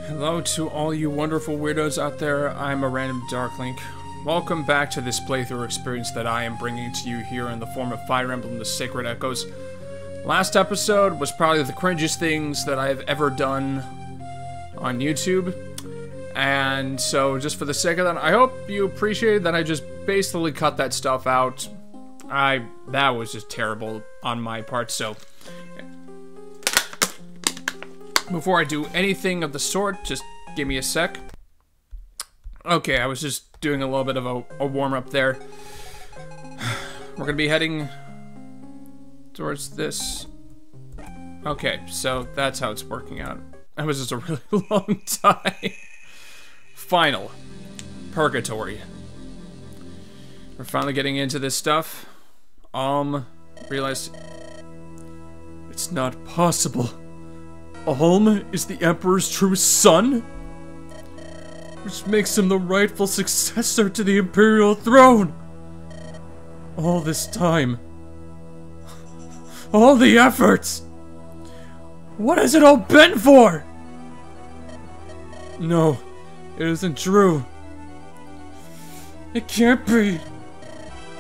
Hello to all you wonderful weirdos out there, I'm a random Darklink. Welcome back to this playthrough experience that I am bringing to you here in the form of Fire Emblem: The Sacred Echoes. Last episode was probably the cringiest things that I have ever done on YouTube. And so, just for the sake of that, I hope you appreciate that I just basically cut that stuff out. That was just terrible on my part, so... Before I do anything of the sort, just give me a sec. Okay, I was just doing a little bit of a warm-up there. We're gonna be heading towards this. Okay, so that's how it's working out. That was just a really long time. Final. Purgatory. We're finally getting into this stuff. Realized it's not possible. Alm is the Emperor's true son? Which makes him the rightful successor to the Imperial throne. All this time. All the efforts. What has it all been for? No, it isn't true. It can't be.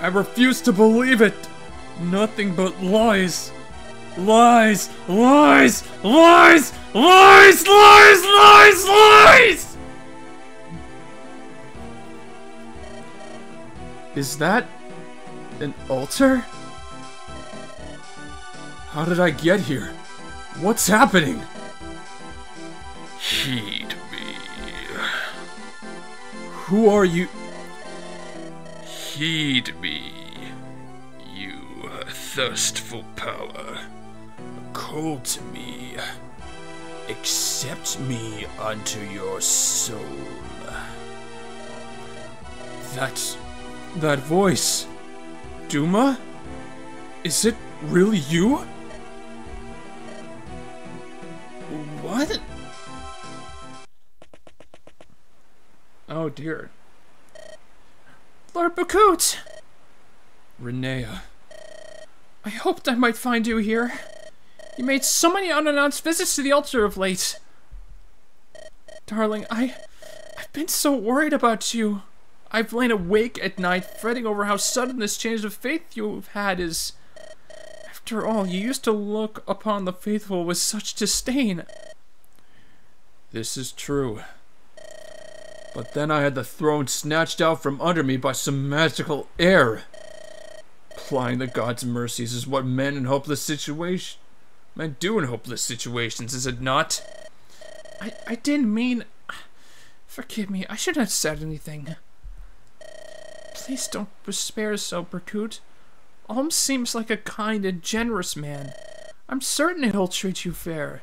I refuse to believe it. Nothing but lies. Lies! Lies! Lies! Lies! Lies! Lies! Lies! Is that an altar? How did I get here? What's happening? Heed me. Who are you? Heed me. You thirst for power. Call to me. Accept me unto your soul. That voice. Duma? Is it really you? What? Oh dear. Lord Bakut! Renea. I hoped I might find you here. You made so many unannounced visits to the altar of late. Darling, I've been so worried about you. I've lain awake at night, fretting over how sudden this change of faith you've had is. After all, you used to look upon the faithful with such disdain. This is true. But then I had the throne snatched out from under me by some magical air. Applying the gods' mercies is what men in hopeless situations do in hopeless situations, is it not? I didn't mean... Forgive me, I shouldn't have said anything. Please don't despair so, Bakut. Alm seems like a kind and generous man. I'm certain he'll treat you fair.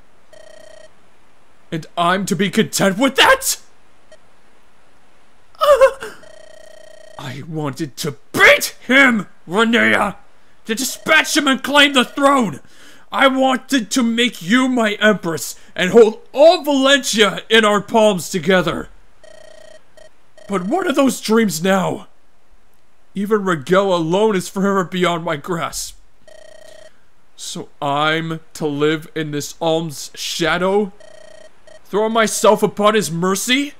And I'm to be content with that? I wanted to beat him, Renea! To dispatch him and claim the throne! I wanted to make you my empress and hold all Valentia in our palms together. But what are those dreams now? Even Rigel alone is forever beyond my grasp. So I'm to live in this Alm's shadow? Throw myself upon his mercy?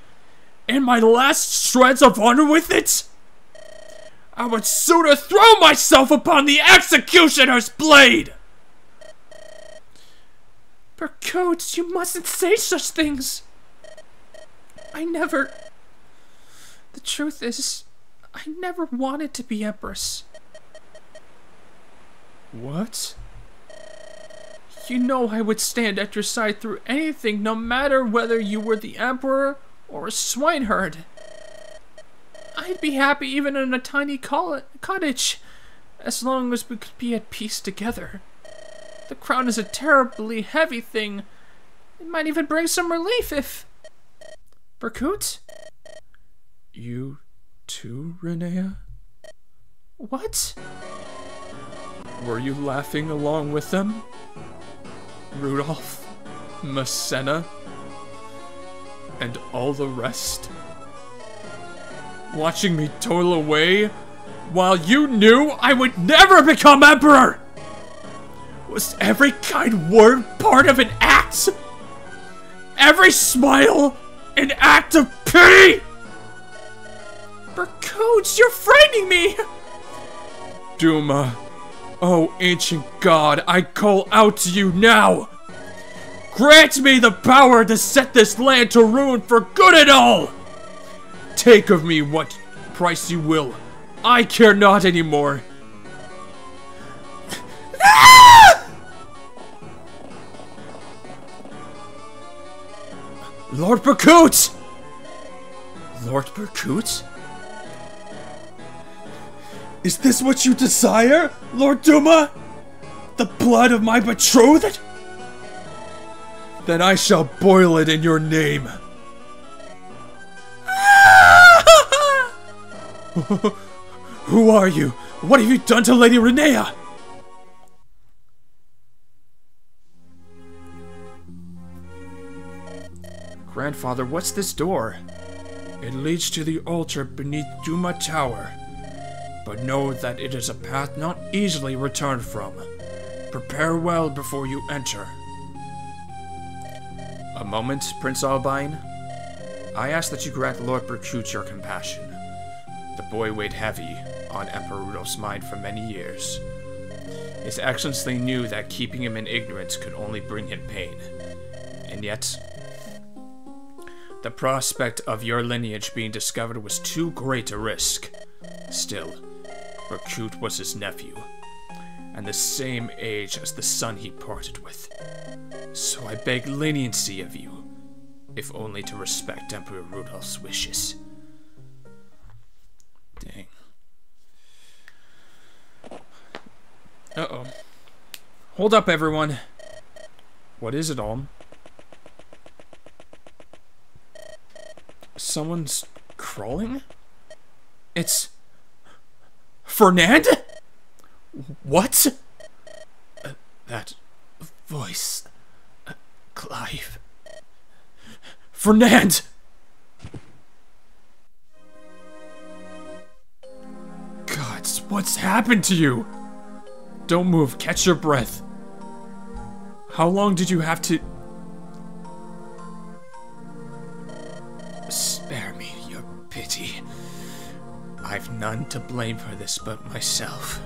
And my last shreds of honor with it? I would sooner throw myself upon the executioner's blade! Bakut, you mustn't say such things. The truth is, I never wanted to be Empress. What? You know I would stand at your side through anything, no matter whether you were the Emperor or a swineherd. I'd be happy even in a tiny cottage, as long as we could be at peace together. The crown is a terribly heavy thing. It might even bring some relief if... Bakut? You too, Renea? What? Were you laughing along with them? Rudolph, Masena, and all the rest? Watching me toil away while you knew I would never become Emperor! Was every kind word part of an act? Every smile an act of pity! Berkoots, you're frightening me! Duma, oh ancient god, I call out to you now! Grant me the power to set this land to ruin for good and all! Take of me what price you will. I care not anymore. Lord Berkoots! Lord Berkoots? Is this what you desire, Lord Duma? The blood of my betrothed? Then I shall boil it in your name. Who are you? What have you done to Lady Renea? Grandfather, what's this door? It leads to the altar beneath Duma Tower. But know that it is a path not easily returned from. Prepare well before you enter. A moment, Prince Albine. I ask that you grant Lord Berkoots your compassion. The boy weighed heavy on Emperor Rudolph's mind for many years. His Excellency knew that keeping him in ignorance could only bring him pain. And yet, the prospect of your lineage being discovered was too great a risk. Still, Berkoots was his nephew, and the same age as the son he parted with. So I beg leniency of you, if only to respect Emperor Rudolph's wishes. Dang. Uh-oh. Hold up, everyone. What is it, Alm? Someone's crawling? It's... Fernand? What? That voice... Clive... Fernand! Gods, what's happened to you? Don't move, catch your breath. How long did you have to... Spare me your pity. I've none to blame for this but myself.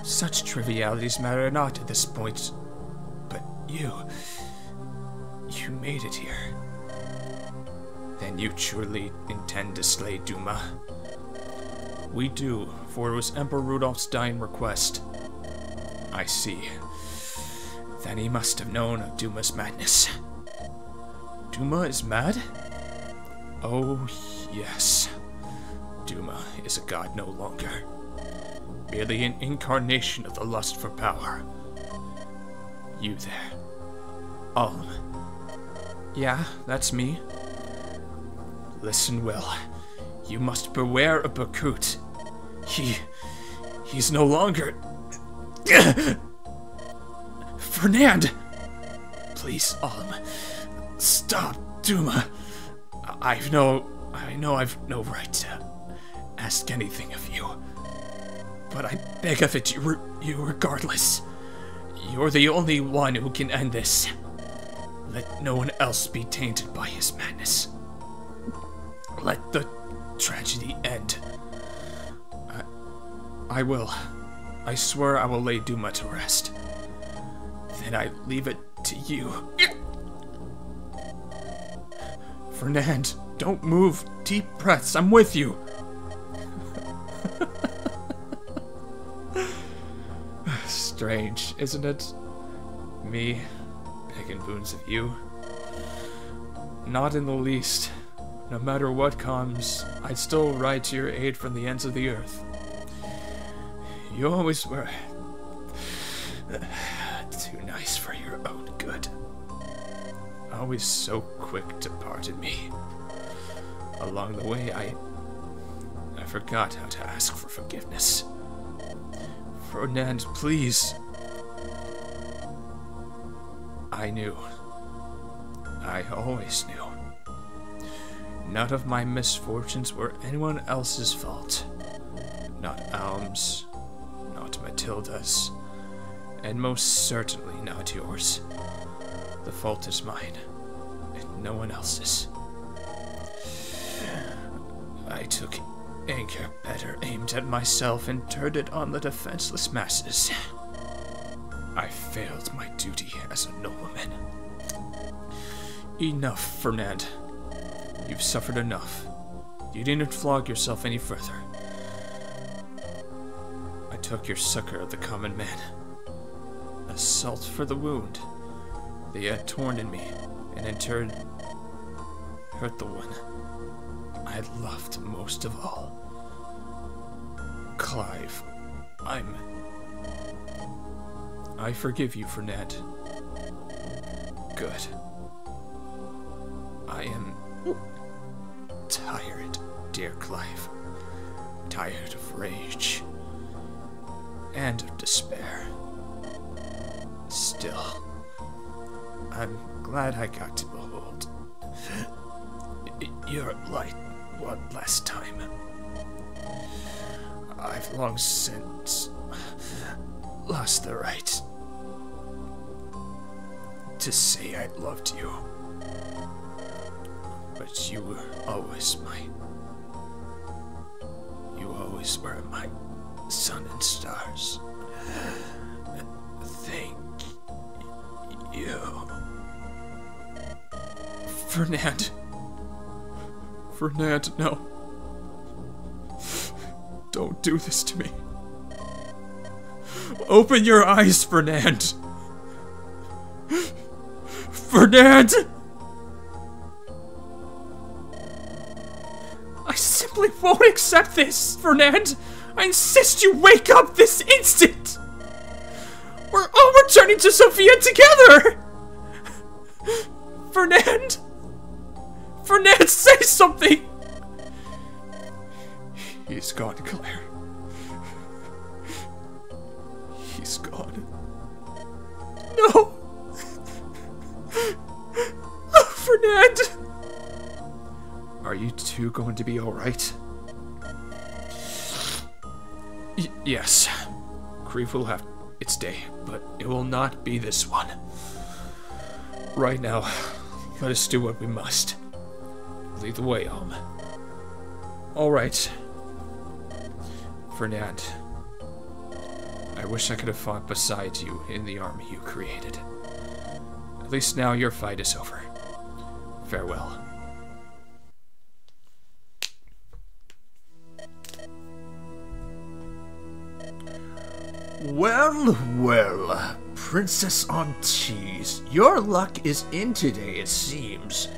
Such trivialities matter not at this point. But you made it here. Then you truly intend to slay Duma? We do, for it was Emperor Rudolph's dying request. I see. Then he must have known of Duma's madness. Duma is mad? Oh, yes. Duma is a god no longer. Merely an incarnation of the lust for power. You there. Alm. Yeah, that's me. Listen well. You must beware of Berkoots. He's no longer... Fernand! Please, Alm. Stop, Duma. I know I've no right to ask anything of you. But I beg of it you regardless. You're the only one who can end this. Let no one else be tainted by his madness. Let the tragedy end. I will. I swear I will lay Duma to rest. Then I leave it to you. Fernand, don't move. Deep breaths. I'm with you. Strange, isn't it? Me, begging boons of you. Not in the least. No matter what comes, I'd still ride to your aid from the ends of the earth. You always were too nice for your own good. Always so quick to pardon me. Along the way, I forgot how to ask for forgiveness. Fernand, please. I knew. I always knew. None of my misfortunes were anyone else's fault. Not Alm's, not Matilda's, and most certainly not yours. The fault is mine. and no one else's. I took anger better aimed at myself and turned it on the defenseless masses. I failed my duty as a nobleman. Enough, Fernand. You've suffered enough. You didn't flog yourself any further. I took your succor of the common man. A salt for the wound they had torn in me, and in turn hurt the one I loved most of all. Clive, I forgive you, Fernand. Good. I am tired, dear Clive. Tired of rage and of despair. Still, I'm glad I got to behold your light one last time. I've long since lost the right to say I loved you, but you were always you always were my sun and stars. Thank you. Fernand. Fernand, no. Don't do this to me. Open your eyes, Fernand. Fernand! I simply won't accept this, Fernand. I insist you wake up this instant. We're all returning to Sophia together. Fernand! Fernand, say something! He's gone, Claire. He's gone. No! Oh, Fernand! Are you two going to be alright? Yes. Grief will have its day, but it will not be this one. Right now, let us do what we must. Lead the way, Alm. Alright. Fernand, I wish I could have fought beside you in the army you created. At least now your fight is over. Farewell. Well, well, Princess on Cheese, your luck is in today, it seems.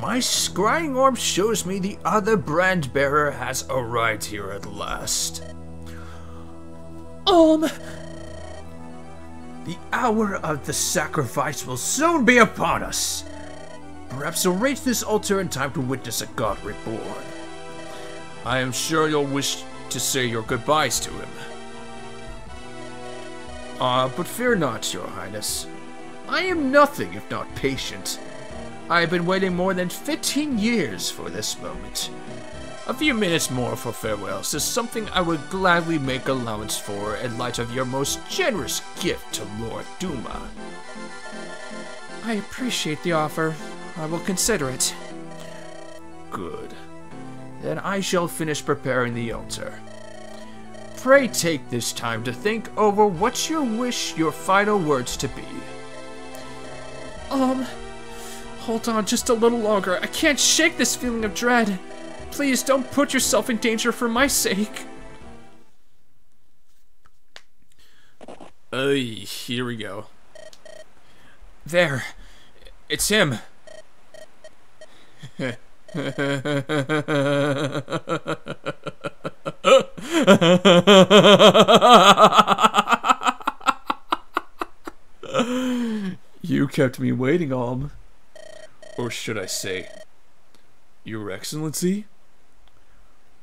My scrying orb shows me the other brand bearer has arrived here at last. The hour of the sacrifice will soon be upon us. Perhaps you'll reach this altar in time to witness a god reborn. I am sure you'll wish to say your goodbyes to him. But fear not, your highness. I am nothing if not patient. I have been waiting more than 15 years for this moment. A few minutes more for farewells is something I would gladly make allowance for in light of your most generous gift to Lord Duma. I appreciate the offer. I will consider it. Good. Then I shall finish preparing the altar. Pray take this time to think over what you wish your final words to be. Hold on just a little longer. I can't shake this feeling of dread. Please don't put yourself in danger for my sake. Here we go. There. It's him. You kept me waiting, Alm. Or should I say, Your Excellency?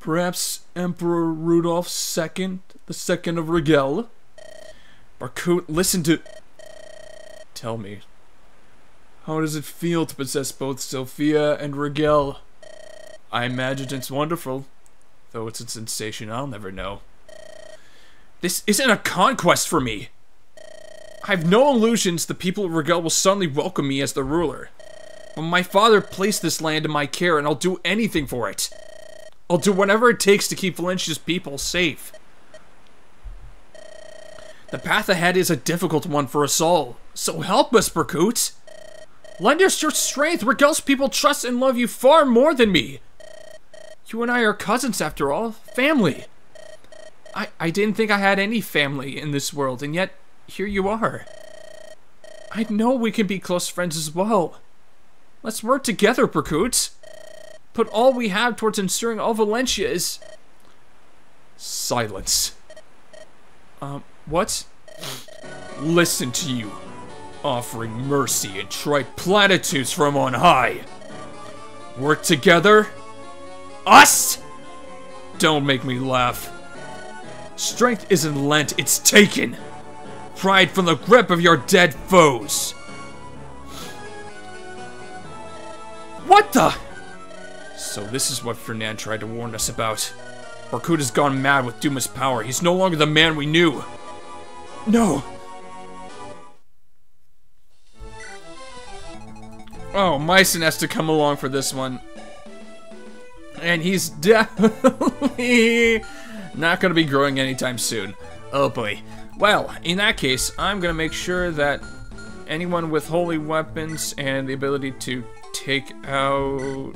Perhaps Emperor Rudolph II, the Second of Rigel? Barkut, listen to... Tell me, how does it feel to possess both Sophia and Rigel? I imagine it's wonderful, though it's a sensation I'll never know. This isn't a conquest for me. I have no illusions the people of Rigel will suddenly welcome me as the ruler. Well, my father placed this land in my care, and I'll do anything for it. I'll do whatever it takes to keep Valencia's people safe. The path ahead is a difficult one for us all, so help us, Berkut. Lend us your strength. Regal's people trust and love you far more than me. You and I are cousins, after all. Family. I didn't think I had any family in this world, and yet, here you are. I know we can be close friends as well. Let's work together, Berkut. Put all we have towards ensuring all Valencia is... Silence. What? Listen to you. Offering mercy and trite platitudes from on high. Work together? Us? Don't make me laugh. Strength isn't lent, it's taken. Pride from the grip of your dead foes. What the? So this is what Fernand tried to warn us about. Berkut has gone mad with Duma's power. He's no longer the man we knew. No. Oh, Mycen has to come along for this one. And he's definitely not going to be growing anytime soon. Oh boy. Well, in that case, I'm going to make sure that anyone with holy weapons and the ability to take out...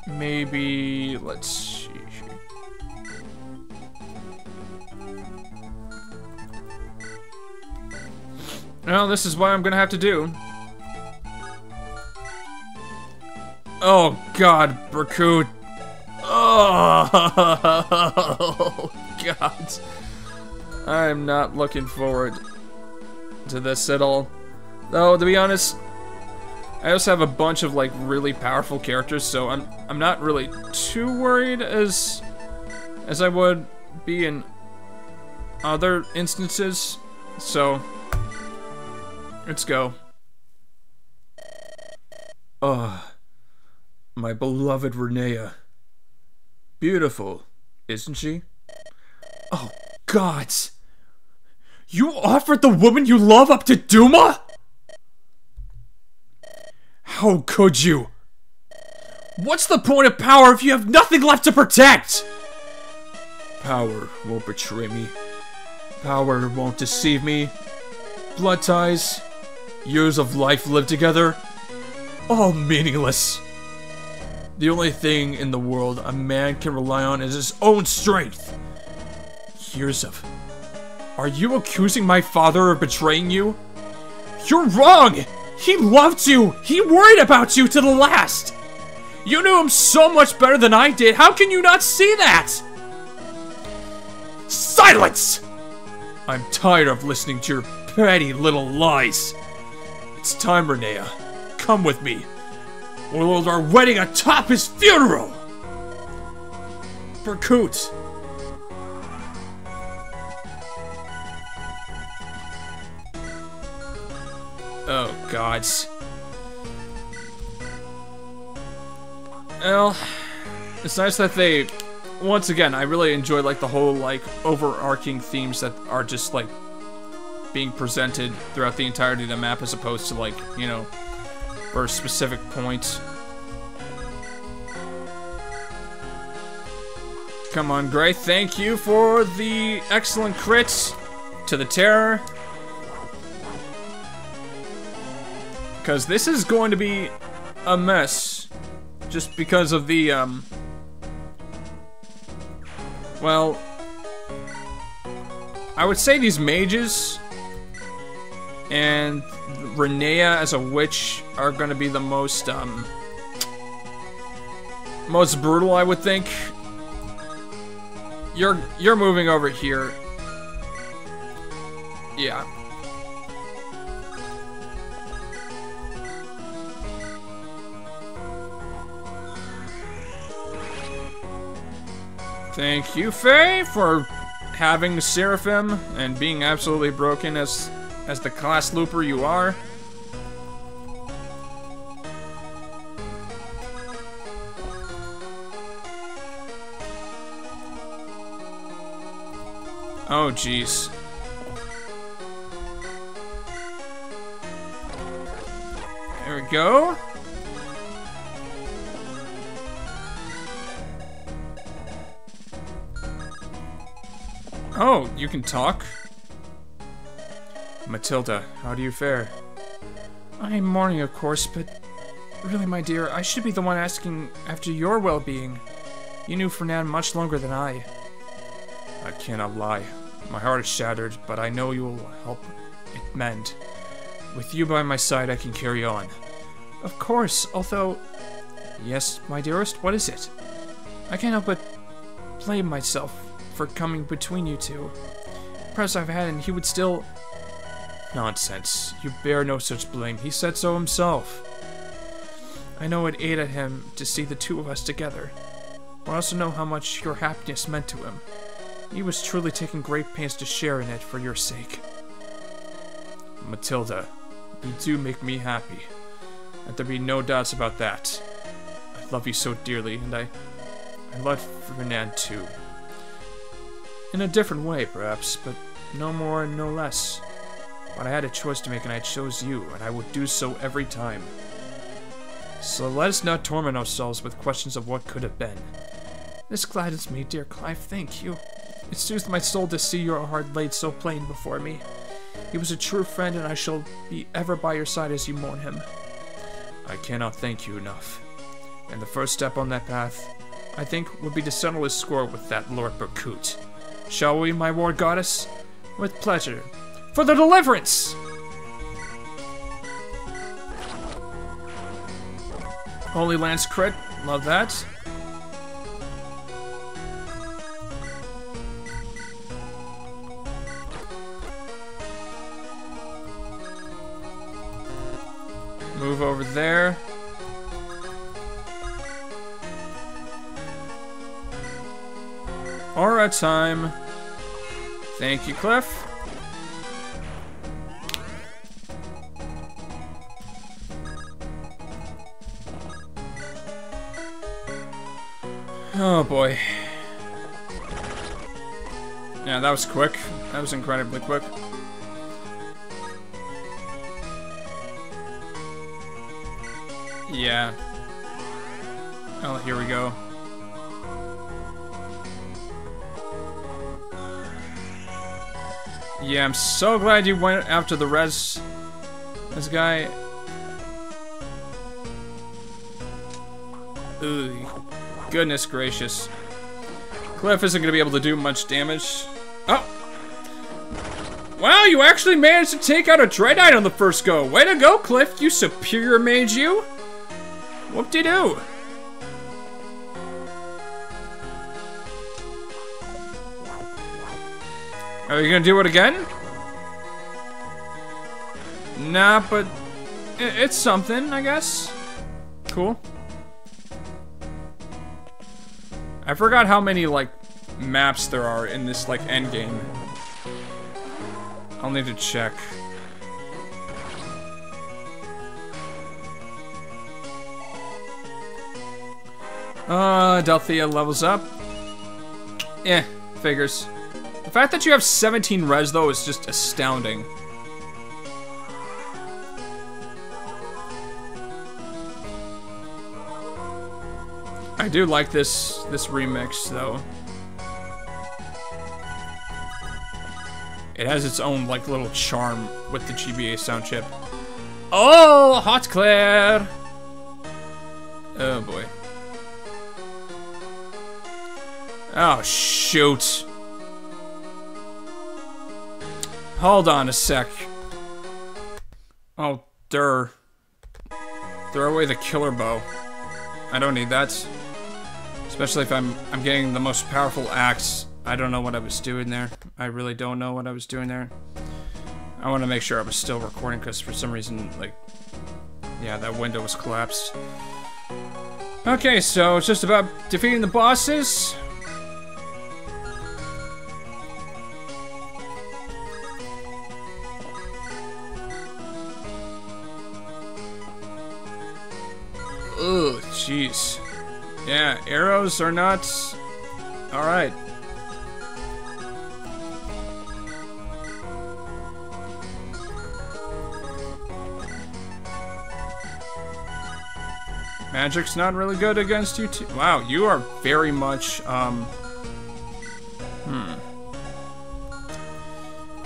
Maybe, let's see. Well, this is what I'm gonna have to do. Oh God, Berkut. Oh God. I'm not looking forward to this at all. Though, to be honest, I also have a bunch of like really powerful characters, so I'm not really too worried as I would be in other instances. So let's go. My beloved Renea. Beautiful, isn't she? Oh gods! You offered the woman you love up to Duma? How could you? What's the point of power if you have nothing left to protect? Power won't betray me. Power won't deceive me. Blood ties, years of life lived together, all meaningless. The only thing in the world a man can rely on is his own strength. Years of... Are you accusing my father of betraying you? You're wrong! He loved you! He worried about you to the last! You knew him so much better than I did! How can you not see that? Silence! I'm tired of listening to your petty little lies. It's time, Renea. Come with me. We'll hold our wedding atop his funeral! Berkut. Oh, gods. Well, it's nice that they... Once again, I really enjoy, like, the whole, like, overarching themes that are just, like, being presented throughout the entirety of the map as opposed to, like, you know, for a specific point. Come on, Gray. Thank you for the excellent crits to the Terror. Because this is going to be a mess. Just because of the, well, I would say these mages and Renea as a witch are going to be the most, most brutal, I would think. You're moving over here. Yeah. Thank you, Faye, for having the Seraphim and being absolutely broken as the class looper you are. Oh, jeez. There we go. Oh, you can talk? Matilda, how do you fare? I am mourning, of course, but really, my dear, I should be the one asking after your well-being. You knew Fernand much longer than I. I cannot lie. My heart is shattered, but I know you will help it mend. With you by my side, I can carry on. Of course, although... Yes, my dearest, what is it? I can't help but blame myself for coming between you two. Perhaps I've had and he would still... Nonsense. You bear no such blame. He said so himself. I know it aided him to see the two of us together. But I also know how much your happiness meant to him. He was truly taking great pains to share in it for your sake. Matilda, you do make me happy. Let there be no doubts about that. I love you so dearly, and I love Fernand too. In a different way, perhaps, but no more and no less. But I had a choice to make, and I chose you, and I would do so every time. So let us not torment ourselves with questions of what could have been. This gladdens me, dear Clive, thank you. It soothes my soul to see your heart laid so plain before me. He was a true friend, and I shall be ever by your side as you mourn him. I cannot thank you enough. And the first step on that path, I think, would be to settle his score with that Lord Berkut. Shall we, my ward goddess? With pleasure. For the deliverance! Holy Lance crit. Love that. Move over there. Aura time. Thank you, Cliff. Oh boy. Yeah, that was quick. That was incredibly quick. Yeah. Oh, here we go. Yeah, I'm so glad you went after the res. This guy. Ugh. Goodness gracious. Cliff isn't going to be able to do much damage. Oh! Wow, you actually managed to take out a Dreadite on the first go. Way to go, Cliff, you superior mage, you. Whoop-de-doo. Are you going to do it again? Nah, but it's something, I guess. Cool. I forgot how many, like, maps there are in this, like, endgame. I'll need to check. Delthea levels up. Eh, figures. The fact that you have 17 res, though, is just astounding. I do like this remix, though. It has its own, like, little charm with the GBA sound chip. Oh, hot Claire! Oh, boy. Oh, shoot. Hold on a sec. Oh, Throw away the killer bow. I don't need that. Especially if I'm getting the most powerful axe. I don't know what I was doing there. I really don't know what I was doing there. I want to make sure I was still recording because for some reason, like, yeah, that window was collapsed. Okay, so it's just about defeating the bosses. Ugh, jeez. Yeah, arrows are not... Alright. Magic's not really good against you too. Wow, you are very much,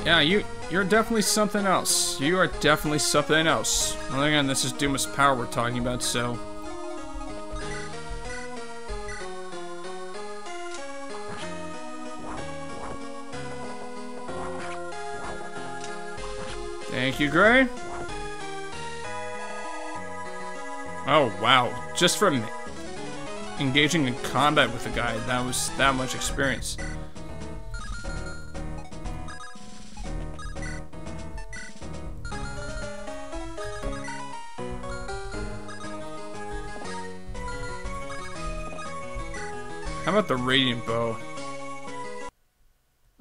Yeah, you're definitely something else. You are definitely something else. Well, again, this is Duma's power we're talking about, so... Thank you, Gray. Oh, wow. Just from engaging in combat with the guy, that was that much experience. How about the radiant bow?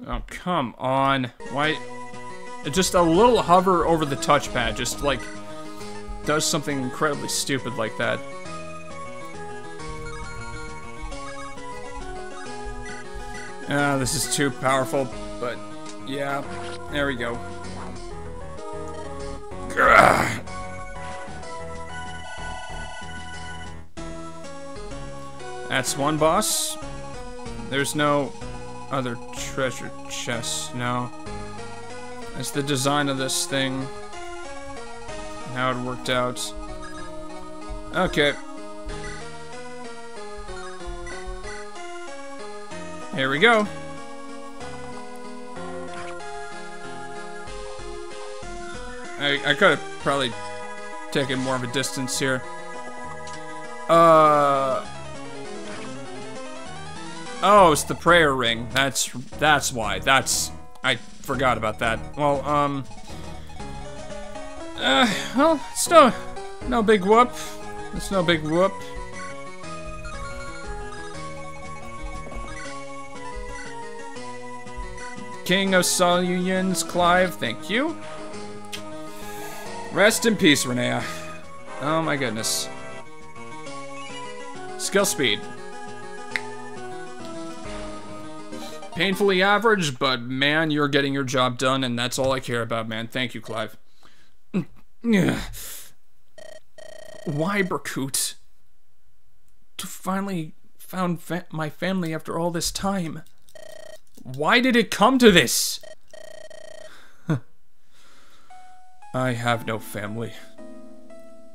Oh, come on. Why? Just a little hover over the touchpad, just like does something incredibly stupid like that. This is too powerful, but yeah, there we go. Grr. That's one boss. There's no other treasure chests, no. That's the design of this thing. And how it worked out. Okay. Here we go. I could have probably taken more of a distance here. Oh, it's the prayer ring. That's why. I forgot about that. Well, well, it's no big whoop. It's no big whoop. King of Solutions, Clive, thank you. Rest in peace, Renea. Oh my goodness. Skill speed. Painfully average, but man, you're getting your job done, and that's all I care about, man. Thank you, Clive. Why, Berkut? To finally found my family after all this time. Why did it come to this? I have no family,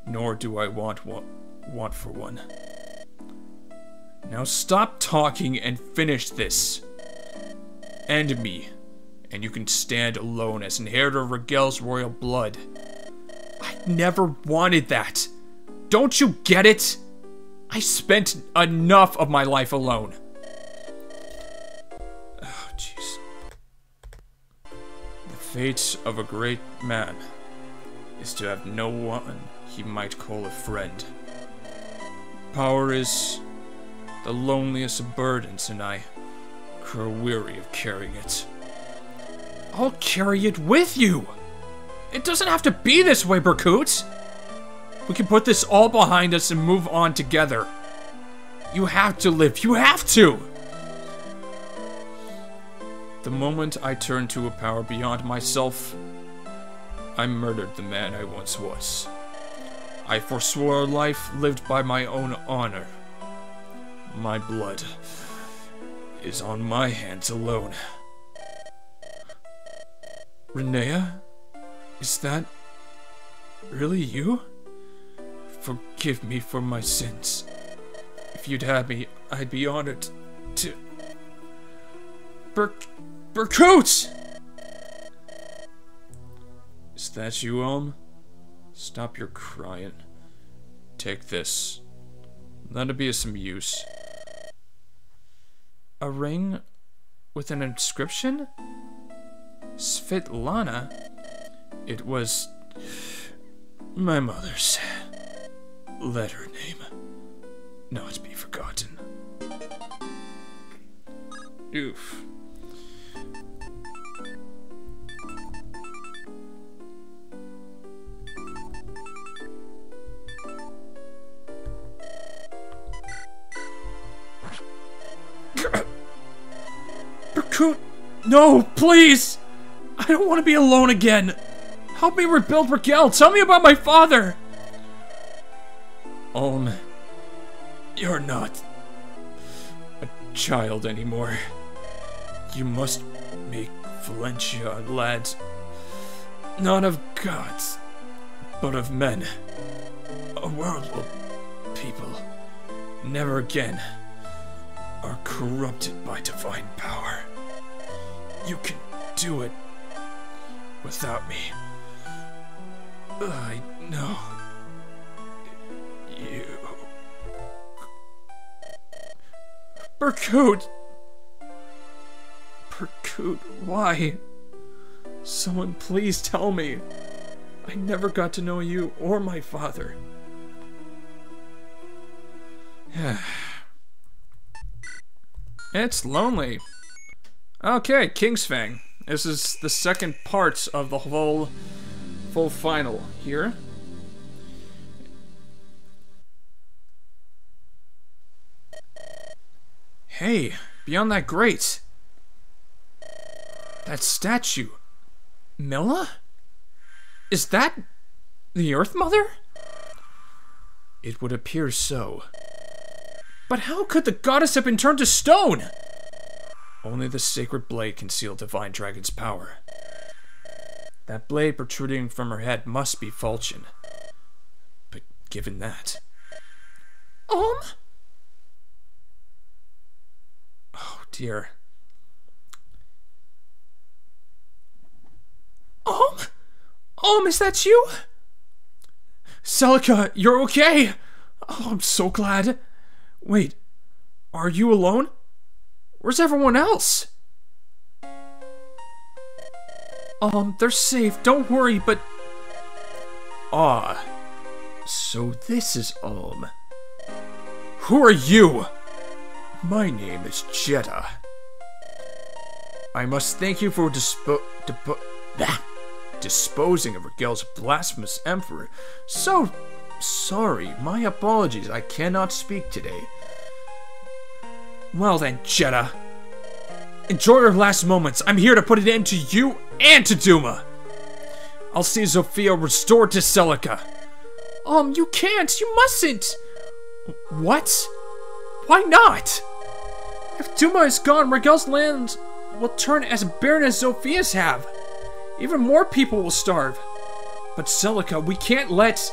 nor do I want for one. Now stop talking and finish this. End me, and you can stand alone as inheritor of Rigel's royal blood. I never wanted that. Don't you get it? I spent enough of my life alone. Oh, jeez. The fate of a great man is to have no one he might call a friend. Power is the loneliest of burdens, and I grow weary of carrying it. I'll carry it with you! It doesn't have to be this way, Berkut! We can put this all behind us and move on together. You have to live, you have to! The moment I turned to a power beyond myself, I murdered the man I once was. I forswore a life lived by my own honor. My blood is on my hands alone. Renea? Is that really you? Forgive me for my sins. If you'd had me, I'd be honored to... Berkut! Is that you, Elm? Stop your crying. Take this. That'll be of some use. A ring with an inscription? Svetlana? It was my mother's. Let her name not be forgotten. Oof. Berkut, no, please! I don't want to be alone again. Help me rebuild Rigel. Tell me about my father. You're not a child anymore. You must make Valencia lads, not of gods, but of men. A world of people never again are corrupted by divine power. You can do it without me. I know you. Berkut! Berkut, why? Someone please tell me. I never got to know you or my father. It's lonely. Okay, Kingsfang. This is the second part of the full final here. Hey, beyond that grate. That statue. Milla? Is that the Earth Mother? It would appear so. But how could the goddess have been turned to stone? Only the sacred blade can seal Divine Dragon's power. That blade protruding from her head must be falchion. But given that... Oh dear. Is that you? Celica, you're okay? Oh, I'm so glad. Wait, are you alone? Where's everyone else? They're safe, don't worry, but... Ah, so this is Who are you? My name is Jeddah. I must thank you for disposing of Ragel's blasphemous emperor. So sorry, my apologies, I cannot speak today. Well then, Jeddah. Enjoy your last moments. I'm here to put an end to you and to Duma. I'll see Zofia restored to Celica. You can't. You mustn't. What? Why not? If Duma is gone, Ragel's land will turn as barren as Zofia's have. Even more people will starve. But Celica, we can't let...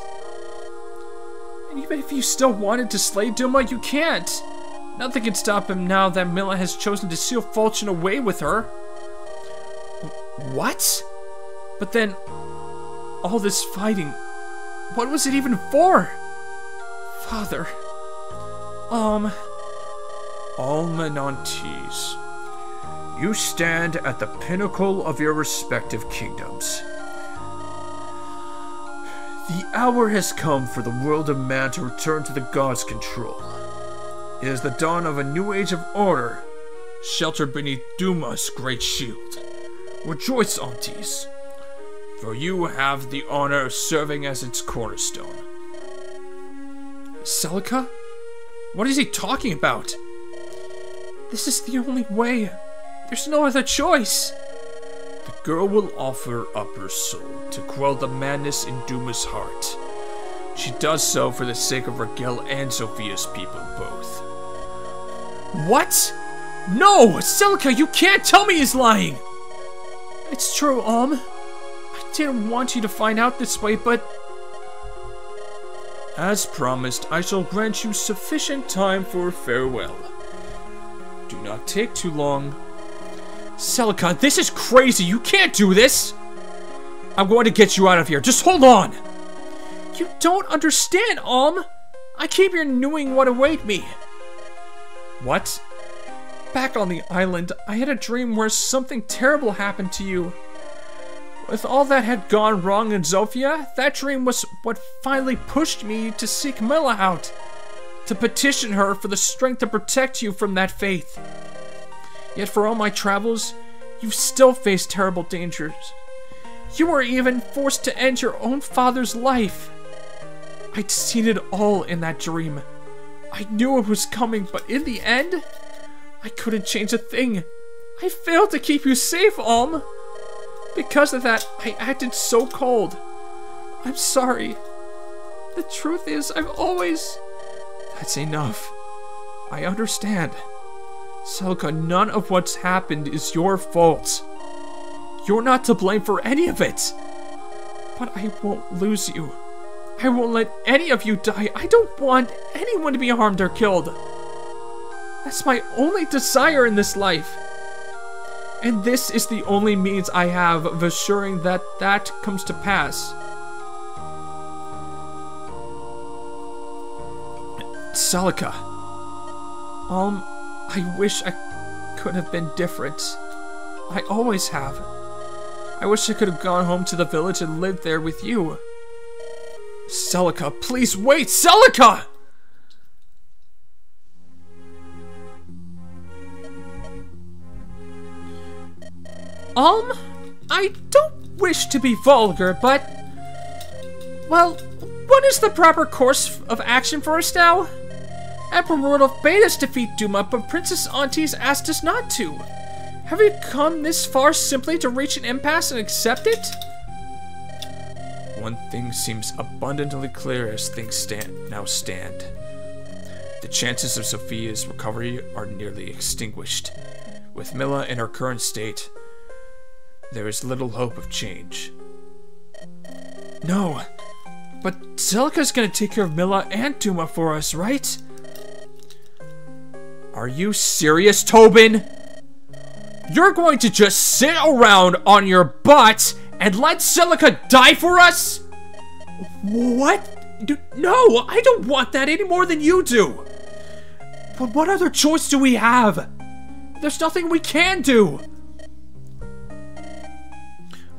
And even if you still wanted to slay Duma, you can't. Nothing can stop him now that Milla has chosen to seal Falchion away with her. What? But then, all this fighting, what was it even for? Father. Almanantes, you stand at the pinnacle of your respective kingdoms. The hour has come for the world of man to return to the gods' control. It is the dawn of a new age of order, sheltered beneath Duma's great shield. Rejoice, Aunties, for you have the honor of serving as its cornerstone. Celica? What is he talking about? This is the only way. There's no other choice. The girl will offer up her soul to quell the madness in Duma's heart. She does so for the sake of Ragel and Zofia's people both. What? No! Celica, you can't tell me he's lying! It's true, I didn't want you to find out this way, but... As promised, I shall grant you sufficient time for a farewell. Do not take too long. Celica, this is crazy! You can't do this! I'm going to get you out of here. Just hold on! You don't understand, I keep here knowing what await me. What? Back on the island, I had a dream where something terrible happened to you. With all that had gone wrong in Zofia, that dream was what finally pushed me to seek Milla out, to petition her for the strength to protect you from that fate. Yet for all my travels, you've still faced terrible dangers. You were even forced to end your own father's life. I'd seen it all in that dream. I knew it was coming, but in the end, I couldn't change a thing. I failed to keep you safe, Because of that, I acted so cold. I'm sorry. The truth is, I've always... That's enough. I understand. Celica, none of what's happened is your fault. You're not to blame for any of it. But I won't lose you. I won't let any of you die. I don't want anyone to be harmed or killed. That's my only desire in this life. And this is the only means I have of assuring that that comes to pass. Celica. I wish I could have been different. I always have. I wish I could have gone home to the village and lived there with you. Celica, please wait! Celica! I don't wish to be vulgar, but... well, what is the proper course of action for us now? Emperor Rudolph bade us defeat Duma, but Princess Aunties asked us not to. Have we come this far simply to reach an impasse and accept it? One thing seems abundantly clear as things now stand. The chances of Sophia's recovery are nearly extinguished. With Milla in her current state, there is little hope of change. No, but Celica's gonna take care of Milla and Duma for us, right? Are you serious, Tobin? You're going to just sit around on your butt and let Celica die for us? What? No, I don't want that any more than you do. But what other choice do we have? There's nothing we can do.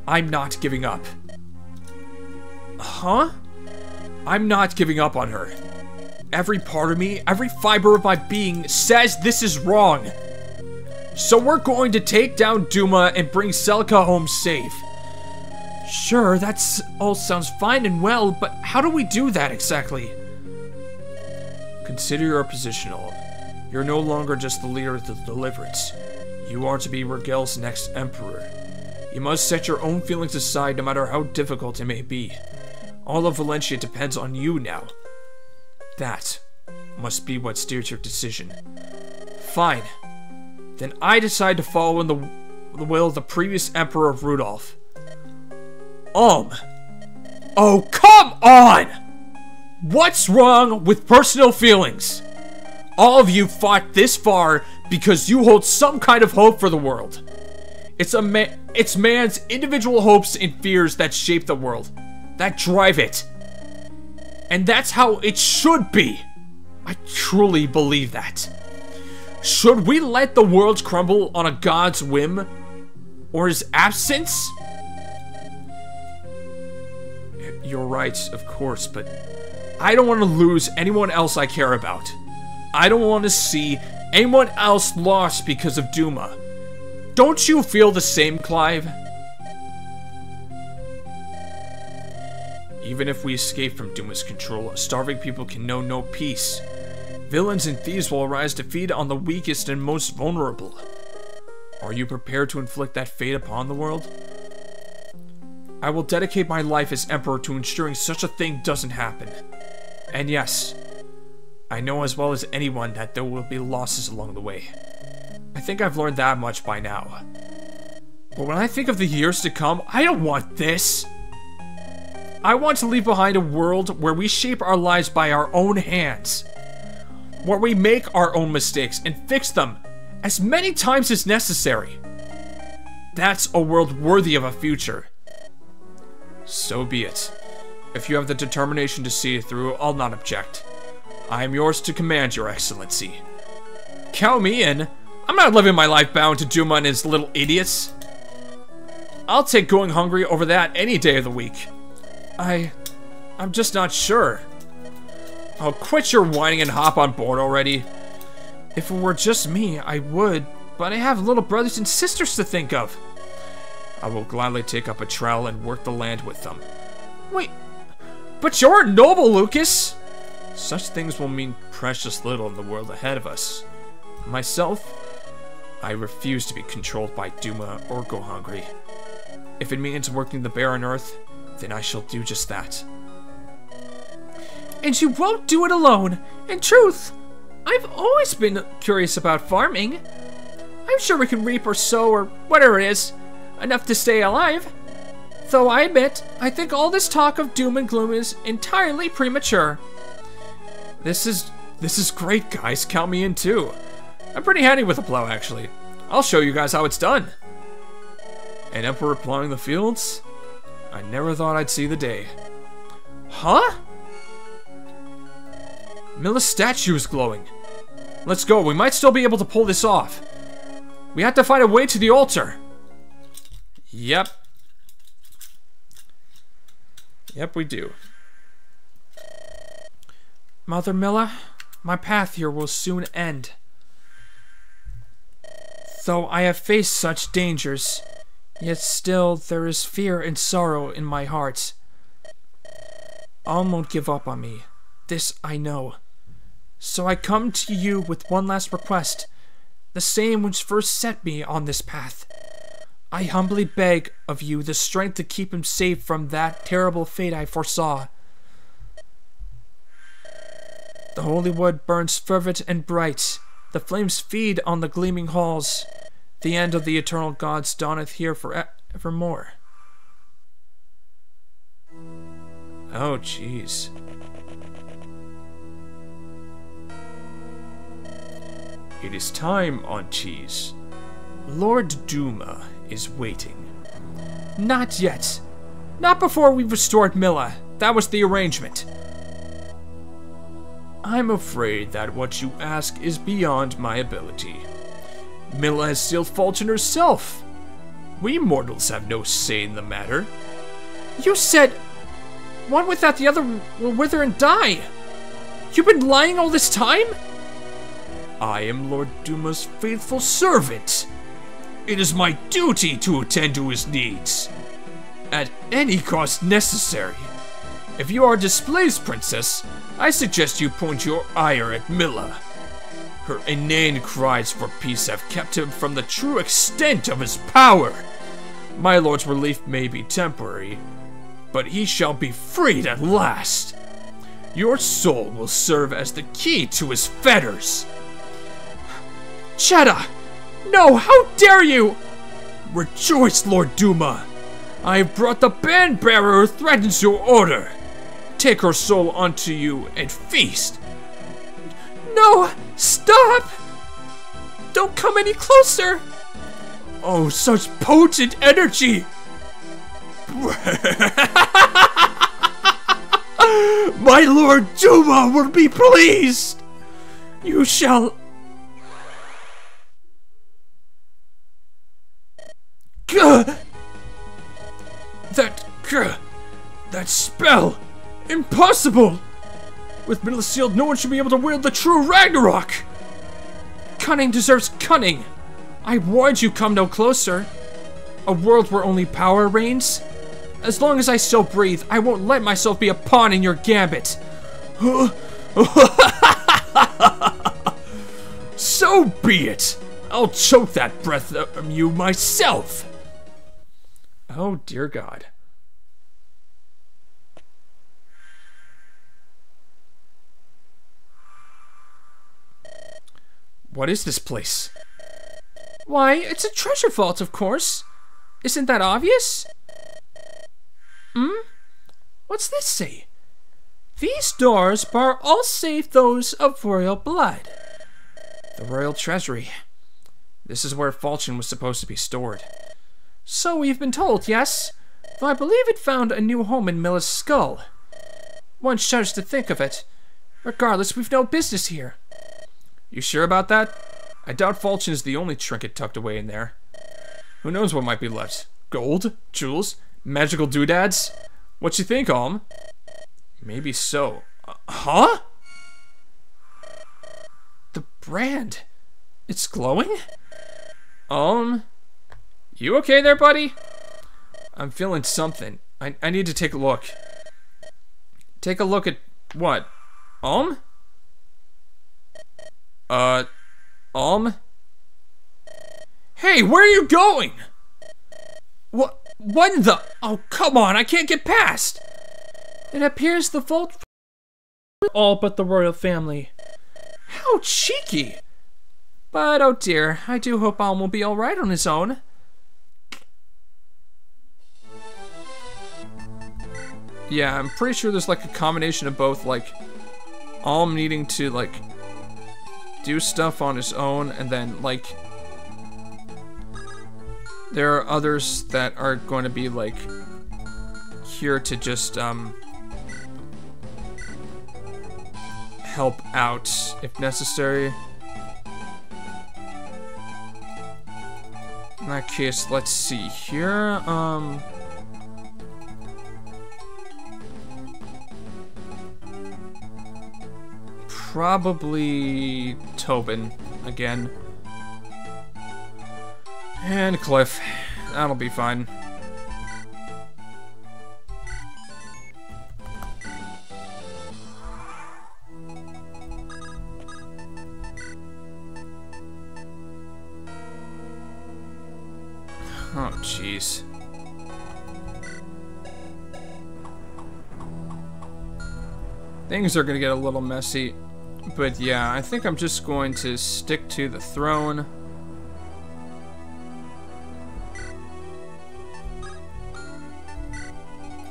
I'm not giving up. Huh? I'm not giving up on her. Every part of me, every fiber of my being says this is wrong. So we're going to take down Duma and bring Celica home safe. Sure, that's all sounds fine and well, but how do we do that exactly? Consider your position, Alm. You're no longer just the leader of the Deliverance. You are to be Regel's next emperor. You must set your own feelings aside no matter how difficult it may be. All of Valencia depends on you now. That must be what steers your decision. Fine. Then I decide to follow in the will of the previous Emperor of Rudolph. Oh, come on! What's wrong with personal feelings? All of you fought this far because you hold some kind of hope for the world. It's man's individual hopes and fears that shape the world, that drive it. And that's how it should be. I truly believe that. Should we let the world crumble on a god's whim? Or his absence? You're right, of course, but I don't want to lose anyone else I care about. I don't want to see anyone else lost because of Duma. Don't you feel the same, Clive? Even if we escape from Duma's control, starving people can know no peace. Villains and thieves will arise to feed on the weakest and most vulnerable. Are you prepared to inflict that fate upon the world? I will dedicate my life as Emperor to ensuring such a thing doesn't happen. And yes, I know as well as anyone that there will be losses along the way. I think I've learned that much by now. But when I think of the years to come, I don't want this. I want to leave behind a world where we shape our lives by our own hands. Where we make our own mistakes and fix them as many times as necessary. That's a world worthy of a future. So be it. If you have the determination to see it through, I'll not object. I am yours to command, Your Excellency. Count me in. I'm not living my life bound to Duma and his little idiots. I'll take going hungry over that any day of the week. I'm just not sure. Oh, quit your whining and hop on board already. If it were just me, I would, but I have little brothers and sisters to think of. I will gladly take up a trowel and work the land with them. Wait, but you're noble, Lucas! Such things will mean precious little in the world ahead of us. Myself, I refuse to be controlled by Duma or go hungry. If it means working the barren earth, then I shall do just that. And you won't do it alone. In truth, I've always been curious about farming. I'm sure we can reap or sow or whatever it is, enough to stay alive. Though I admit, I think all this talk of doom and gloom is entirely premature. This is great, guys. Count me in too. I'm pretty handy with a plow, actually. I'll show you guys how it's done. An emperor plowing the fields? I never thought I'd see the day. Huh? Milla's statue is glowing. Let's go. We might still be able to pull this off. We have to find a way to the altar. Yep. Yep, we do. Mother Milla, my path here will soon end. Though I have faced such dangers, yet still there is fear and sorrow in my heart. Alm won't give up on me. This I know. So I come to you with one last request, the same which first set me on this path. I humbly beg of you the strength to keep him safe from that terrible fate I foresaw. The holy wood burns fervent and bright. The flames feed on the gleaming halls. The end of the eternal gods dawneth here forevermore. Oh, jeez. It is time, Aunt Cheese. Lord Duma is waiting. Not yet. Not before we've restored Milla. That was the arrangement. I'm afraid that what you ask is beyond my ability. Milla has sealed Fulton herself. We mortals have no say in the matter. You said one without the other will wither and die. You've been lying all this time? I am Lord Duma's faithful servant. It is my duty to attend to his needs, at any cost necessary. If you are displeased, Princess, I suggest you point your ire at Milla. Her inane cries for peace have kept him from the true extent of his power. My lord's relief may be temporary, but he shall be freed at last. Your soul will serve as the key to his fetters. Chetta! No, how dare you! Rejoice, Lord Duma! I have brought the band-bearer who threatens your order. Take her soul unto you and feast. No! Stop! Don't come any closer! Oh, such potent energy! My Lord Duma will be pleased! You shall... That spell! Impossible! With Milla sealed, no one should be able to wield the true Ragnarok! Cunning deserves cunning! I warned you, come no closer. A world where only power reigns? As long as I still breathe, I won't let myself be a pawn in your gambit. So be it! I'll choke that breath from you myself! Oh, dear God. What is this place? Why, it's a treasure vault, of course. Isn't that obvious? What's this say? These doors bar all save those of royal blood. The royal treasury. This is where Fulton was supposed to be stored. So we've been told, yes? Though I believe it found a new home in Milla's skull. One shudders to think of it. Regardless, we've no business here. You sure about that? I doubt Fulton is the only trinket tucked away in there. Who knows what might be left? Gold? Jewels? Magical doodads? What you think, Alm? Maybe so. Huh? The brand. It's glowing? You okay there, buddy? I'm feeling something. I need to take a look. Take a look at what? Hey, where are you going? What in the... Oh, come on, I can't get past. It appears the vault... all but the royal family. How How cheeky! But oh dear, I do hope Alm will be alright on his own. Yeah, I'm pretty sure there's like a combination of both, like Alm needing to like do stuff on his own, and then like there are others that are going to be like here to just help out if necessary. In that case, let's see here. Probably Tobin again. And Cliff. That'll be fine. Oh, jeez. Things are gonna get a little messy. But yeah, I think I'm just going to stick to the throne.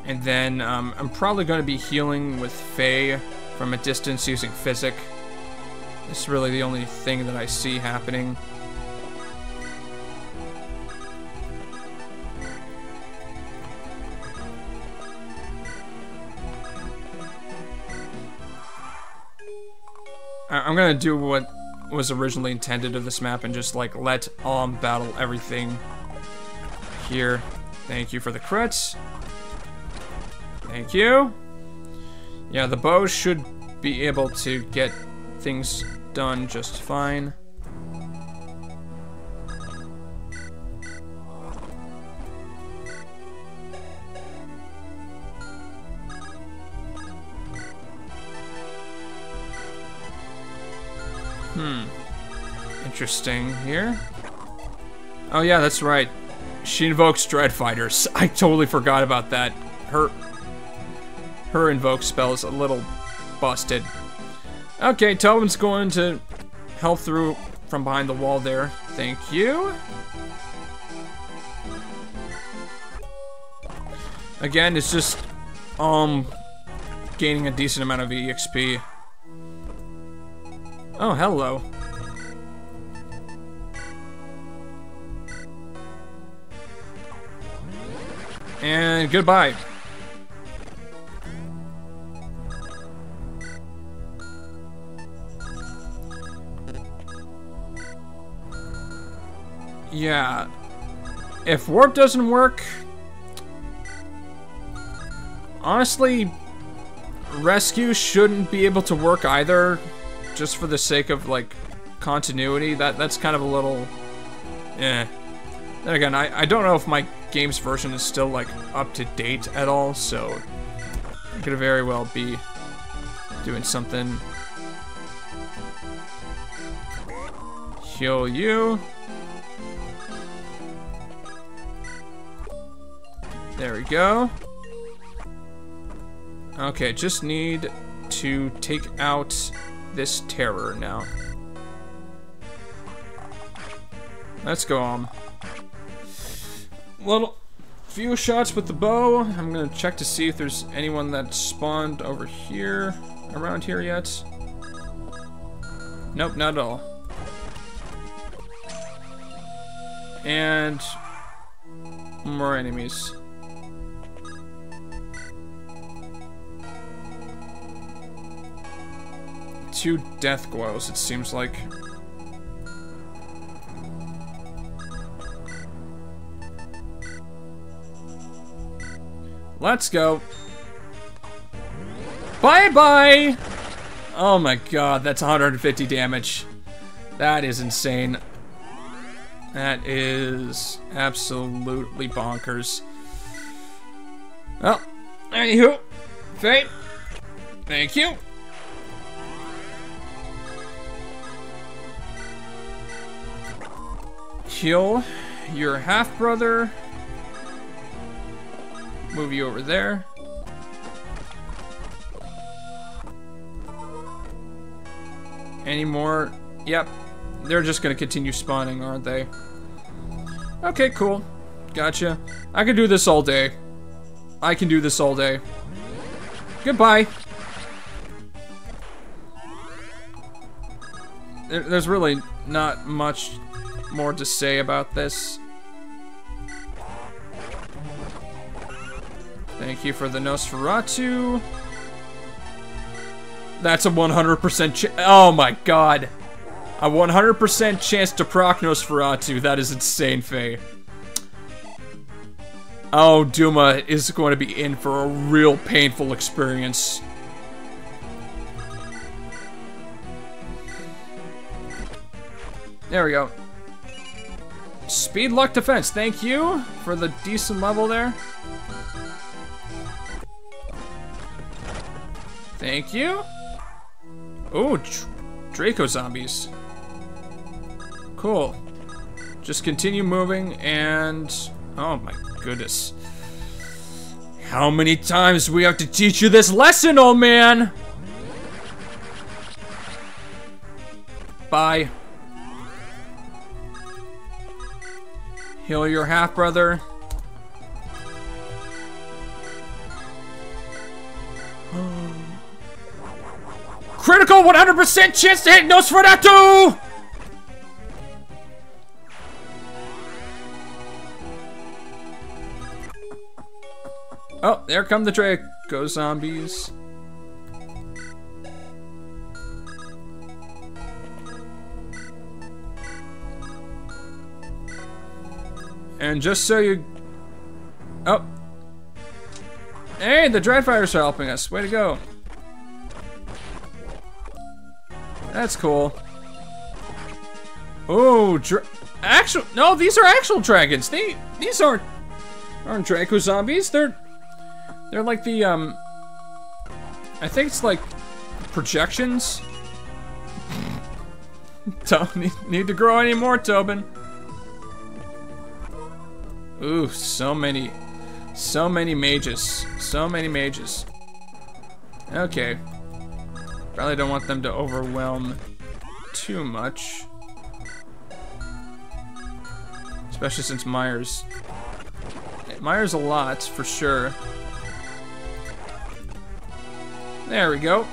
And then I'm probably going to be healing with Faye from a distance using Physic. It's really the only thing that I see happening. I'm gonna do what was originally intended of this map and just like let Alm battle everything here. Thank you for the crits. Thank you. Yeah, the bow should be able to get things done just fine. Interesting here. Oh yeah, that's right. She invokes Dread Fighters. I totally forgot about that. Her invoke spell is a little busted. Okay, Tobin's going to help through from behind the wall there. Thank you. Again, it's just gaining a decent amount of EXP. Oh, hello. And goodbye. Yeah. If warp doesn't work, honestly, rescue shouldn't be able to work either, just for the sake of like continuity. That's kind of a little Then again, I don't know if my game's version is still like up to date at all, so I could very well be doing something. Heal you. There we go. Okay, just need to take out this terror now. Let's go on. Little few shots with the bow. I'm gonna check to see if there's anyone that spawned over here, around here yet. Nope, not at all. And more enemies. Two death glows, it seems like. Let's go. Bye-bye! Oh my god, that's 150 damage. That is insane. That is absolutely bonkers. Well, anywho, Faye, thank you. Kill your half-brother. Move you over there. Any more? Yep. They're just gonna continue spawning, aren't they? Okay, cool. Gotcha. I can do this all day. I can do this all day. Goodbye. There's really not much more to say about this. Thank you for the Nosferatu. That's a 100% oh my god. A 100% chance to proc Nosferatu. That is insane, Faye. Oh, Duma is going to be in for a real painful experience. There we go. Speed, luck, defense. Thank you for the decent level there. Thank you. Oh, Draco zombies. Cool. Just continue moving and... Oh my goodness. How many times do we have to teach you this lesson, old man? Bye. Heal your half-brother. Critical 100% chance to hit Nosferatu! Oh, there come the Draco zombies. And just so you... Oh. Hey, the Dreadfires are helping us. Way to go. That's cool. Oh, actual... No, these are actual dragons. These aren't Draco zombies. They're like the, I think it's like projections. Don't need to grow anymore, Tobin. Ooh, so many mages. So many mages. Okay. Probably don't want them to overwhelm too much. Especially since Myers a lot, for sure. There we go.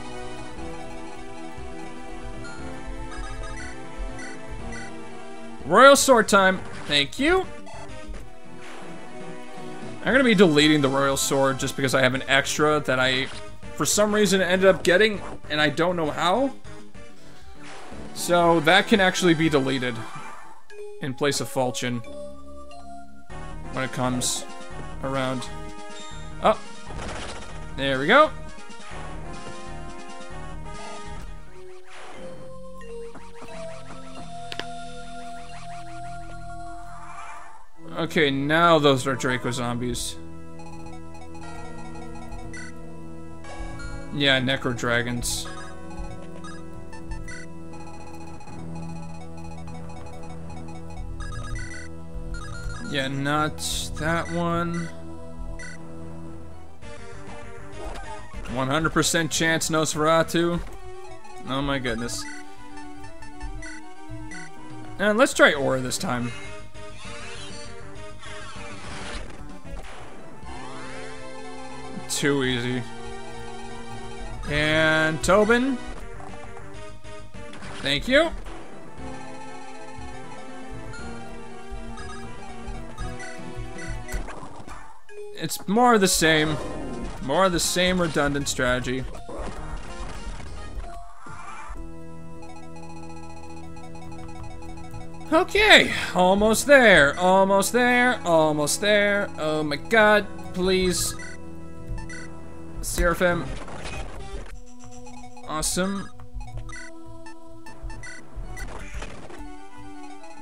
Royal Sword time. Thank you. I'm gonna be deleting the Royal Sword just because I have an extra that I, for some reason, ended up getting, and I don't know how. So that can actually be deleted in place of Falchion when it comes around. Oh, there we go. Okay, now those are Draco zombies. Yeah, Necro Dragons. Yeah, not that one. 100% chance Nosferatu. Oh my goodness. And let's try Aura this time. Too easy. And Tobin. Thank you. It's more of the same. More of the same redundant strategy. Okay, almost there, almost there, almost there. Oh my god, please. Seraphim. Awesome.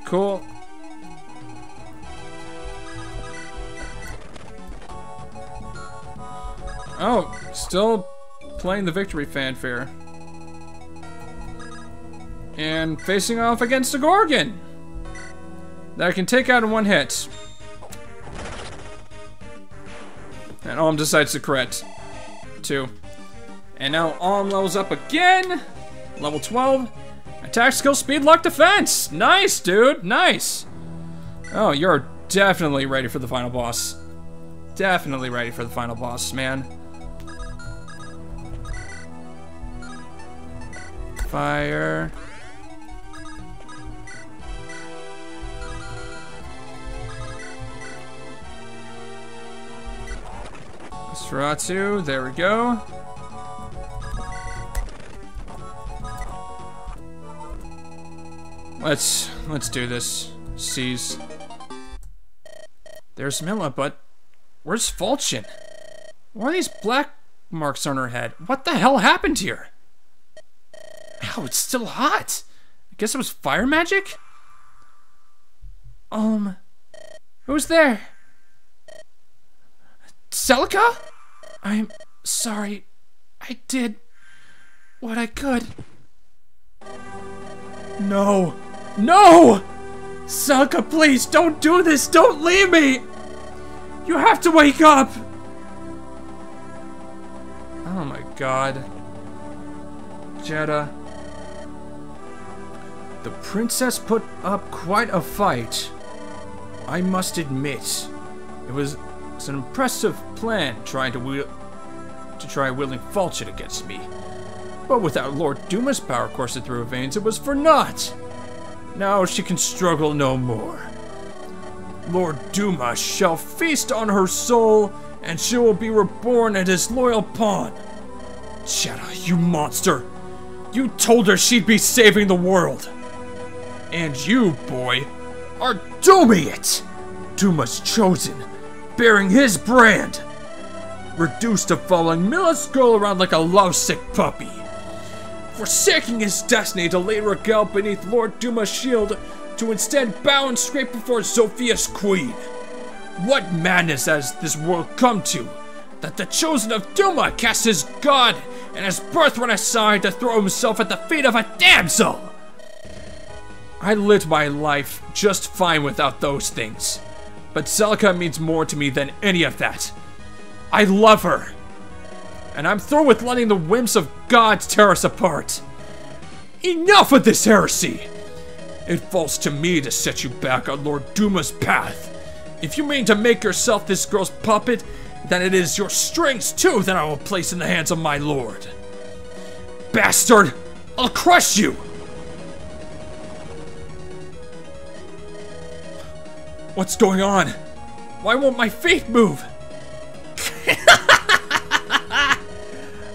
Cool. Oh, still playing the victory fanfare. And facing off against a Gorgon that I can take out in one hit. And Alm decides to crit. 2. And now Alm levels up again. Level 12. Attack, skill, speed, luck, defense! Nice, dude! Nice! Oh, you're definitely ready for the final boss. Definitely ready for the final boss, man. Fire. Nosferatu, there we go. Let's do this. Seize. There's Milla, but where's Fulchen? Why are these black marks on her head? What the hell happened here? Ow, it's still hot. I guess it was fire magic? Who's there? Celica? I'm sorry. I did what I could. No. No! Celica, please, don't do this! Don't leave me! You have to wake up! Oh my god. Jetta. The princess put up quite a fight, I must admit. It was an impressive plan trying to wielding Fulchen against me. But without Lord Duma's power coursing through her veins, it was for naught. Now she can struggle no more. Lord Duma shall feast on her soul, and she will be reborn at his loyal pawn. Jetta, you monster! You told her she'd be saving the world! And you, boy, are dooming it! Duma's chosen, bearing his brand, reduced to following Milla's girl around like a lovesick puppy, forsaking his destiny to lay Raquel beneath Lord Duma's shield, to instead bow and scrape before Zophia's queen. What madness has this world come to, that the chosen of Duma casts his god and his birthright aside to throw himself at the feet of a damsel? I lived my life just fine without those things, but Celica means more to me than any of that. I love her, and I'm through with letting the whims of gods tear us apart. Enough of this heresy! It falls to me to set you back on Lord Duma's path. If you mean to make yourself this girl's puppet, then it is your strings too that I will place in the hands of my lord. Bastard! I'll crush you! What's going on? Why won't my feet move?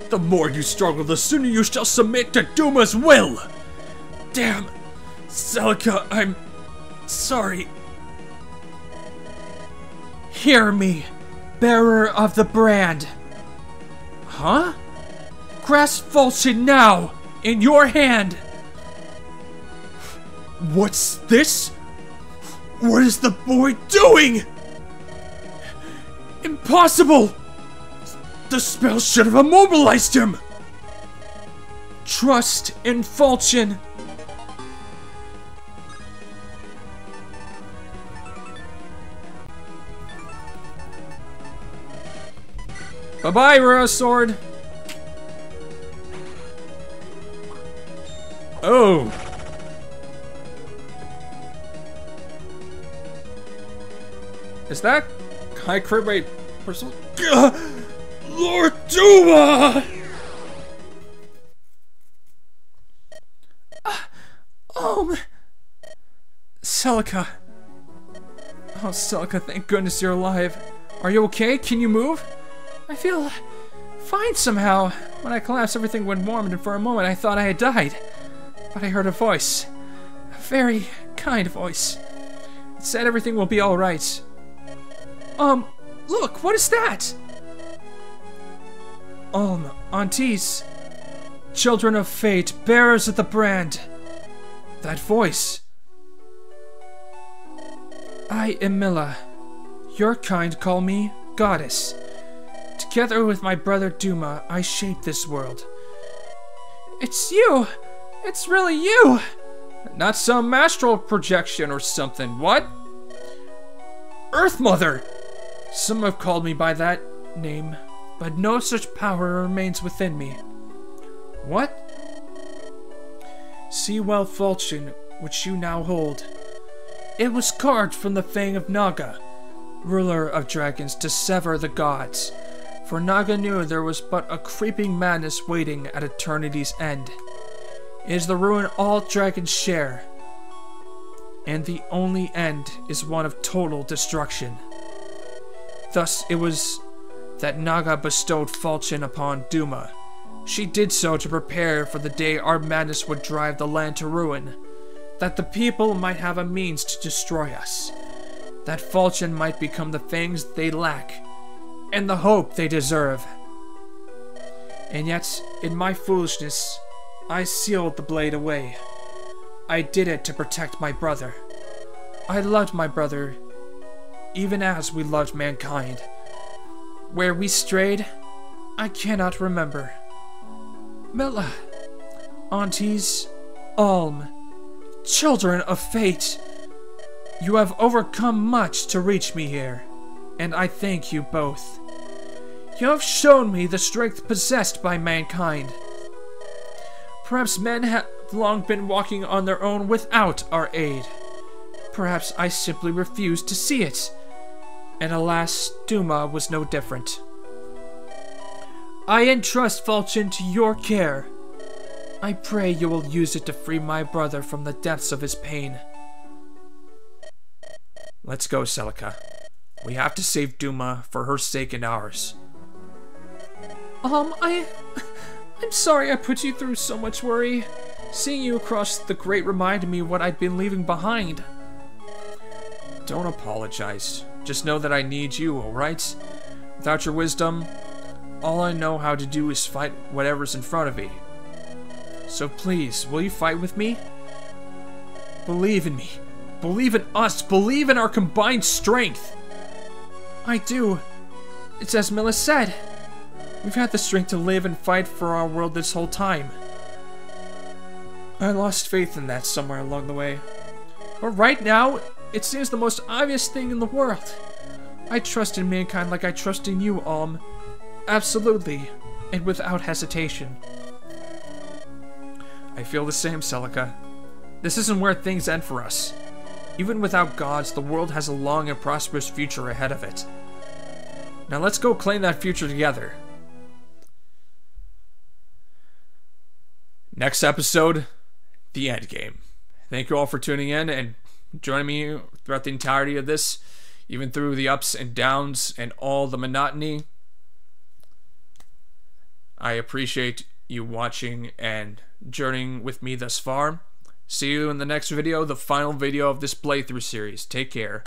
The more you struggle, the sooner you shall submit to Duma's will! Damn! Celica, I'm sorry. Hear me, bearer of the brand. Huh? Grasp Fulchen now, in your hand! What's this? What is the boy doing? Impossible! The spell should have immobilized him! Trust in Fulchen. Bye-bye, Rare Sword. Oh. Is that high crit rate personal? Lord Duma! Celica. Oh, Celica, thank goodness you're alive. Are you okay? Can you move? I feel fine somehow. When I collapsed, everything went warm, and for a moment I thought I had died. But I heard a voice. A very kind voice. It said everything will be alright. Look, what is that? Aunties. Children of fate, bearers of the brand. That voice. I am Milla. Your kind call me Goddess. Together with my brother Duma, I shape this world. It's you! It's really you! Not some astral projection or something, what? Earth Mother! Some have called me by that name, but no such power remains within me. What? See well falchion, which you now hold. It was carved from the fang of Naga, ruler of dragons, to sever the gods. For Naga knew there was but a creeping madness waiting at eternity's end. It is the ruin all dragons share, and the only end is one of total destruction. Thus it was that Naga bestowed falchion upon Duma. She did so to prepare for the day our madness would drive the land to ruin, that the people might have a means to destroy us, that falchion might become the fangs they lack, and the hope they deserve. And yet, in my foolishness, I sealed the blade away. I did it to protect my brother. I loved my brother, even as we loved mankind. Where we strayed, I cannot remember. Milla, aunties, Alm, children of fate, you have overcome much to reach me here, and I thank you both. You have shown me the strength possessed by mankind. Perhaps men have long been walking on their own without our aid. Perhaps I simply refused to see it, and alas, Duma was no different. I entrust falchion to your care. I pray you will use it to free my brother from the depths of his pain. Let's go, Celica. We have to save Duma for her sake and ours. I'm sorry I put you through so much worry. Seeing you across the grate reminded me what I'd been leaving behind. Don't apologize. Just know that I need you, alright? Without your wisdom, all I know how to do is fight whatever's in front of me. So please, will you fight with me? Believe in me. Believe in us. Believe in our combined strength. I do. It's as Milla said. We've had the strength to live and fight for our world this whole time. I lost faith in that somewhere along the way. But right now, it seems the most obvious thing in the world. I trust in mankind like I trust in you, Alm. Absolutely, and without hesitation. I feel the same, Celica. This isn't where things end for us. Even without gods, the world has a long and prosperous future ahead of it. Now let's go claim that future together. Next episode, the end game. Thank you all for tuning in and joining me throughout the entirety of this, even through the ups and downs and all the monotony. I appreciate you watching and journeying with me thus far. See you in the next video, the final video of this playthrough series. Take care.